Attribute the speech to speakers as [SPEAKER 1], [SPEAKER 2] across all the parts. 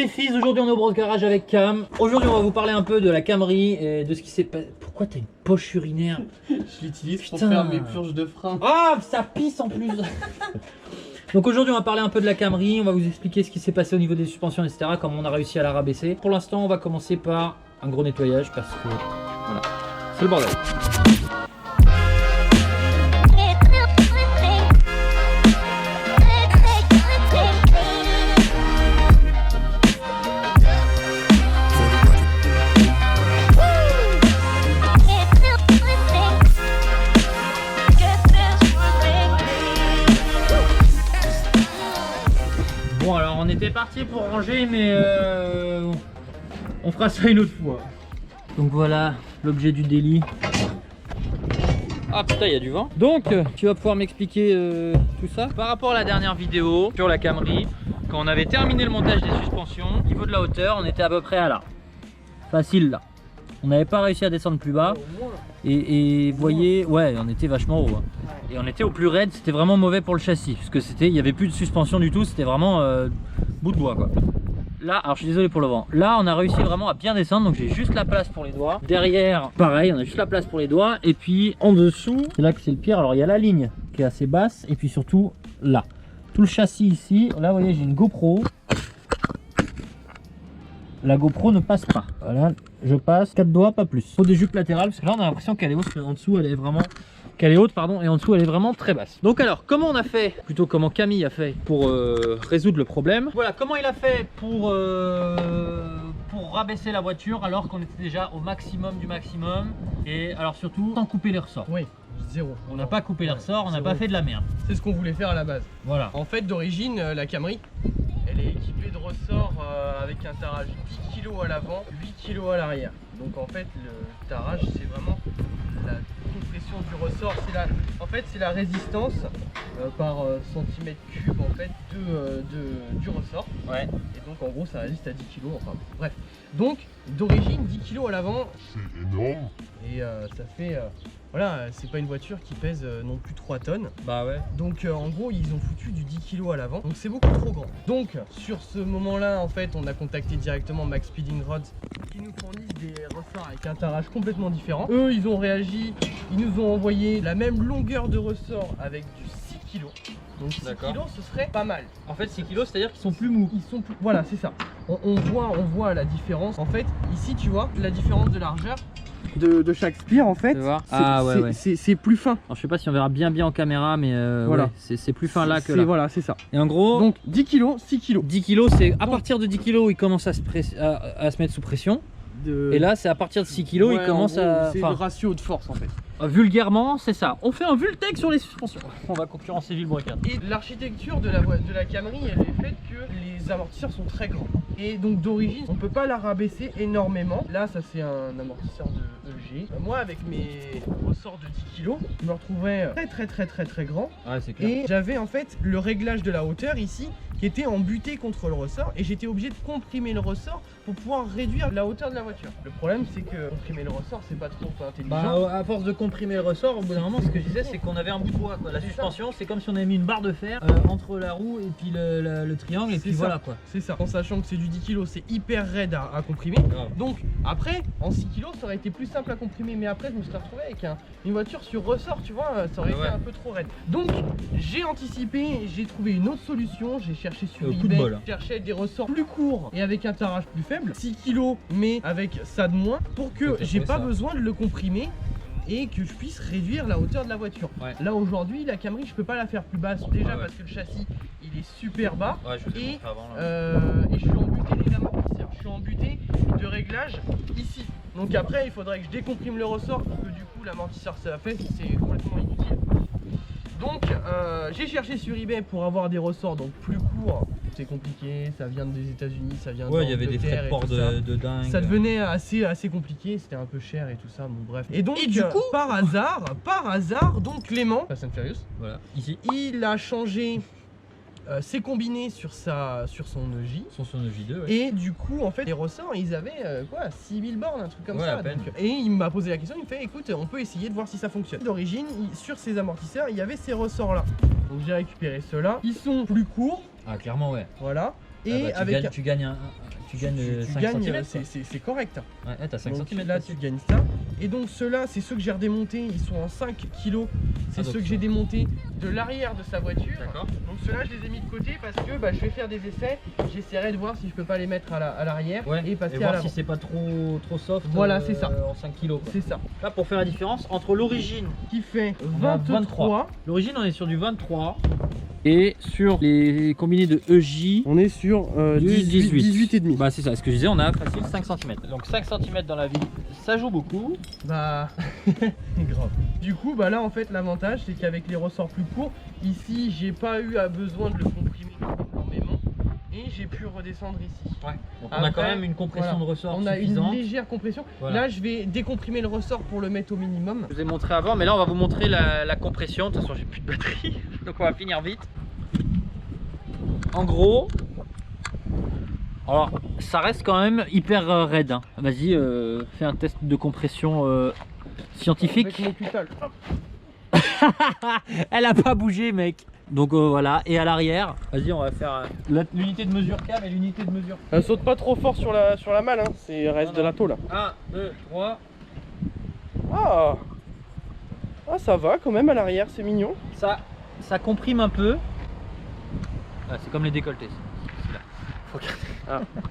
[SPEAKER 1] les fils, aujourd'hui on est au Bros Garage avec Cam. Aujourd'hui on va vous parler un peu de la Camry et de ce qui s'est passé. Pourquoi t'as une poche urinaire?
[SPEAKER 2] Je l'utilise pour faire mes purges de frein.
[SPEAKER 1] Ah, ça pisse en plus. Donc aujourd'hui on va parler un peu de la Camry, on va vous expliquer ce qui s'est passé au niveau des suspensions, etc. Comment on a réussi à la rabaisser. Pour l'instant on va commencer par un gros nettoyage parce que voilà, c'est le bordel. Bon alors on était parti pour ranger mais on fera ça une autre fois. Donc voilà l'objet du délit. Ah putain il y a du vent. Donc tu vas pouvoir m'expliquer tout ça. Par rapport à la dernière vidéo sur la Camry, quand on avait terminé le montage des suspensions, au niveau de la hauteur on était à peu près à là. Facile là. On n'avait pas réussi à descendre plus bas. Et vous voyez, ouais on était vachement haut. Et on était au plus raide, c'était vraiment mauvais pour le châssis. Parce que il n'y avait plus de suspension du tout, c'était vraiment bout de bois quoi. Là, alors je suis désolé pour le vent. Là, on a réussi vraiment à bien descendre, donc j'ai juste la place pour les doigts. Derrière, pareil, on a juste la place pour les doigts. Et puis en dessous, c'est là que c'est le pire. Alors il y a la ligne qui est assez basse, et puis surtout là. Tout le châssis ici, là vous voyez, j'ai une GoPro. La GoPro ne passe pas. Voilà, je passe 4 doigts, pas plus. Faut des jupes latérales, parce que là on a l'impression qu'elle est haute, mais en dessous elle est vraiment... qu'elle est haute pardon, et en dessous elle est vraiment très basse. Donc alors comment on a fait, plutôt comment Camille a fait pour résoudre le problème. Voilà comment il a fait pour rabaisser la voiture alors qu'on était déjà au maximum du maximum. Et alors surtout sans couper les ressorts.
[SPEAKER 2] Oui, zéro.
[SPEAKER 1] On n'a pas coupé les ressorts, on n'a pas fait de la merde.
[SPEAKER 2] C'est ce qu'on voulait faire à la base. Voilà. En fait d'origine la Camry, elle est équipée de ressorts avec un tarage 10 kg à l'avant, 8 kg à l'arrière. Donc en fait le tarage c'est vraiment la compression du ressort, c'est la résistance par centimètre cube en fait du ressort. Ouais. Et donc en gros ça résiste à 10 kg, enfin bref. Donc d'origine 10 kg à l'avant, c'est énorme. Et ça fait voilà, c'est pas une voiture qui pèse non plus 3 tonnes. Bah ouais. Donc en gros ils ont foutu du 10 kg à l'avant, donc c'est beaucoup trop grand. Donc sur ce moment là en fait on a contacté directement Max Speeding Rods qui nous fournissent des ressorts avec un tarage complètement différent. Eux ils ont réagi, ils nous ont envoyé la même longueur de ressort avec du 6 kg. Donc 6 kg ce serait pas mal. En fait 6 kg c'est à dire qu'ils sont plus mous. Ils sont plus... Voilà c'est ça. On voit la différence. En fait ici tu vois la différence de largeur de chaque spire en fait. C'est plus fin. Alors, je sais pas si on verra bien en caméra mais voilà. Ouais, c'est plus fin là que là. Voilà c'est ça. Et en gros donc 10 kg, 6 kg. 10 kg c'est à partir de 10 kg il commence à se mettre sous pression. Et là c'est à partir de 6 kg il commence à... C'est le ratio de force en fait. Vulgairement c'est ça. On fait un Vultec sur les suspensions. On va concurrencer Villebrequin. Et l'architecture de la Camry elle est faite que les amortisseurs sont très grands. Et donc d'origine on peut pas la rabaisser énormément. Là ça c'est un amortisseur de EG. Moi avec mes ressorts de 10 kg je me retrouvais très grand. Ouais, c'est clair. Et j'avais en fait le réglage de la hauteur ici qui était en butée contre le ressort et j'étais obligé de comprimer le ressort pour pouvoir réduire la hauteur de la voiture. Le problème c'est que comprimer le ressort c'est pas trop intelligent. Bah, à force de comprimer le ressort, au bout d'un moment ce que je disais c'est qu'on avait un bout de bois quoi. La suspension c'est comme si on avait mis une barre de fer entre la roue et puis le triangle et puis voilà quoi. C'est ça. En sachant que c'est du 10 kg c'est hyper raide à comprimer. Donc après en 6 kg ça aurait été plus simple à comprimer mais après je me suis retrouvé avec une voiture sur ressort tu vois, ça aurait été un peu trop raide. Donc j'ai anticipé, j'ai trouvé une autre solution, j'ai cherché sur eBay, j'ai cherché des ressorts plus courts et avec un tarage plus faible, 6 kg mais avec ça de moins pour que j'ai pas besoin de le comprimer et que je puisse réduire la hauteur de la voiture. Là aujourd'hui la Camry je peux pas la faire plus basse déjà parce que le châssis il est super bas et je suis embuté des amortisseurs, je suis embuté de réglage ici. Donc après il faudrait que je décomprime le ressort pour que du coup l'amortisseur ça fait, c'est complètement inutile. Donc j'ai cherché sur eBay pour avoir des ressorts donc plus courts. C'est compliqué, ça vient des États-Unis, ça vient
[SPEAKER 1] il y avait des frais de port de dingue.
[SPEAKER 2] Ça devenait assez compliqué, c'était un peu cher et tout ça, bon bref. Et donc du coup, par hasard, donc Clément, Fast and Furious, voilà, ici, il a changé ses combinés sur son EJ. Son EJ2, ouais. Et du coup, en fait, les ressorts, ils avaient quoi, 6000 bornes, un truc comme ça. Donc, et il m'a posé la question, il me fait, écoute, on peut essayer de voir si ça fonctionne. D'origine, sur ces amortisseurs, il y avait ces ressorts-là. Donc j'ai récupéré ceux-là. Ils sont plus courts.
[SPEAKER 1] Ah, clairement, ouais.
[SPEAKER 2] Voilà. Et avec
[SPEAKER 1] tu gagnes tu gagnes
[SPEAKER 2] tu
[SPEAKER 1] 5
[SPEAKER 2] gagnes,
[SPEAKER 1] cm.
[SPEAKER 2] c'est correct.
[SPEAKER 1] Ouais, t'as 5
[SPEAKER 2] Donc
[SPEAKER 1] cm.
[SPEAKER 2] là tu gagnes ça. Et donc ceux-là, c'est ceux que j'ai redémontés, ils sont en 5 kg. C'est
[SPEAKER 1] donc
[SPEAKER 2] ceux que
[SPEAKER 1] ça.
[SPEAKER 2] j'ai démontés de l'arrière de sa voiture.
[SPEAKER 1] D'accord.
[SPEAKER 2] Donc ceux-là, je les ai mis de côté parce que bah, je vais faire des essais. J'essaierai de voir si je peux pas les mettre à l'arrière
[SPEAKER 1] Ouais.
[SPEAKER 2] et passer
[SPEAKER 1] Et
[SPEAKER 2] à
[SPEAKER 1] voir
[SPEAKER 2] l'avant.
[SPEAKER 1] si c'est pas trop soft.
[SPEAKER 2] Voilà, c'est ça.
[SPEAKER 1] En 5 kg.
[SPEAKER 2] C'est ça.
[SPEAKER 1] Là, pour faire la différence entre l'origine,
[SPEAKER 2] Qui fait
[SPEAKER 1] on a
[SPEAKER 2] 23.
[SPEAKER 1] l'origine, on est sur du 23. Et sur les combinés de EJ,
[SPEAKER 2] On est sur
[SPEAKER 1] du
[SPEAKER 2] 18 et demi.
[SPEAKER 1] Bah c'est ça, ce que je disais, on a facile 5 cm. Donc 5 cm dans la vie, ça joue beaucoup.
[SPEAKER 2] Bah grave. Du coup bah là en fait l'avantage c'est qu'avec les ressorts plus courts, ici j'ai pas eu besoin de le comprimer énormément et j'ai pu redescendre ici.
[SPEAKER 1] Ouais. Donc on a quand
[SPEAKER 2] Après,
[SPEAKER 1] même une compression
[SPEAKER 2] voilà.
[SPEAKER 1] de ressort
[SPEAKER 2] On a
[SPEAKER 1] suffisante.
[SPEAKER 2] une légère compression.
[SPEAKER 1] Voilà.
[SPEAKER 2] Là je vais décomprimer le ressort pour le mettre au minimum.
[SPEAKER 1] Je vous ai montré avant, mais là on va vous montrer la compression. De toute façon j'ai plus de batterie, donc on va finir vite. En gros, alors ça reste quand même hyper raide. Hein. Vas-y, fais un test de compression scientifique.
[SPEAKER 2] Avec mon cutal.
[SPEAKER 1] Elle a pas bougé, mec. Donc voilà, et à l'arrière, vas-y, on va faire l'unité de mesure cam et l'unité de mesure.
[SPEAKER 2] Elle saute pas trop fort sur la malle, hein. C'est reste de la tôle là.
[SPEAKER 1] 1, 2, 3.
[SPEAKER 2] Ah ça va quand même à l'arrière, c'est mignon.
[SPEAKER 1] Ça comprime un peu. Ah, c'est comme les décolletés. C'est là. Faut regarder.
[SPEAKER 2] Ah.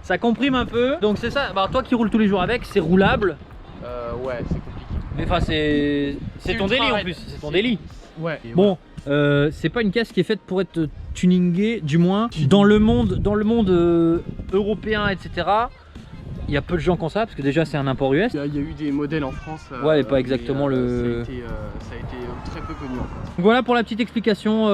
[SPEAKER 1] Ça comprime un peu. Donc c'est ça. Bah, toi qui roules tous les jours avec, c'est roulable.
[SPEAKER 2] Ouais, c'est compliqué.
[SPEAKER 1] Mais enfin, c'est ton
[SPEAKER 2] ultra
[SPEAKER 1] délit en
[SPEAKER 2] raide.
[SPEAKER 1] plus. C'est ton délit.
[SPEAKER 2] Ouais.
[SPEAKER 1] Bon, c'est pas une caisse qui est faite pour être tuningée, du moins dans le monde européen, etc. Il y a peu de gens qui ont ça parce que déjà c'est un import US.
[SPEAKER 2] Il y a eu des modèles en France.
[SPEAKER 1] Ouais, mais pas exactement le.
[SPEAKER 2] Ça a été très peu connu en France.
[SPEAKER 1] Donc voilà pour la petite explication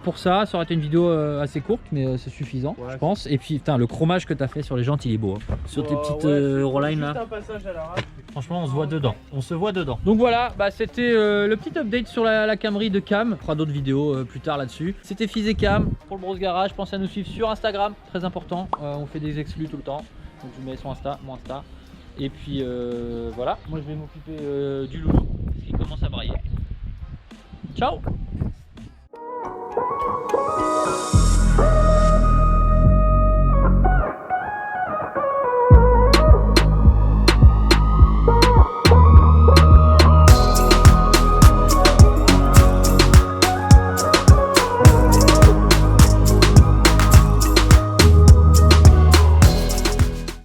[SPEAKER 1] pour ça. Ça aurait été une vidéo assez courte, mais c'est suffisant,
[SPEAKER 2] Ouais,
[SPEAKER 1] je pense. Et puis, putain, le chromage que tu as fait sur les jantes, il est beau. Hein. Sur tes petites Euroline là.
[SPEAKER 2] Juste un passage à l'arrache.
[SPEAKER 1] Franchement, on se voit dedans. On se voit dedans. Donc voilà, bah, c'était le petit update sur la Camry de Cam. On fera d'autres vidéos plus tard là-dessus. C'était Fils et Cam pour le Brosse Garage. Pensez à nous suivre sur Instagram, très important. On fait des exclus tout le temps. Donc je vous mets son Insta, mon Insta. Et puis voilà, moi je vais m'occuper du loulou parce qu'il commence à brailler. Ciao!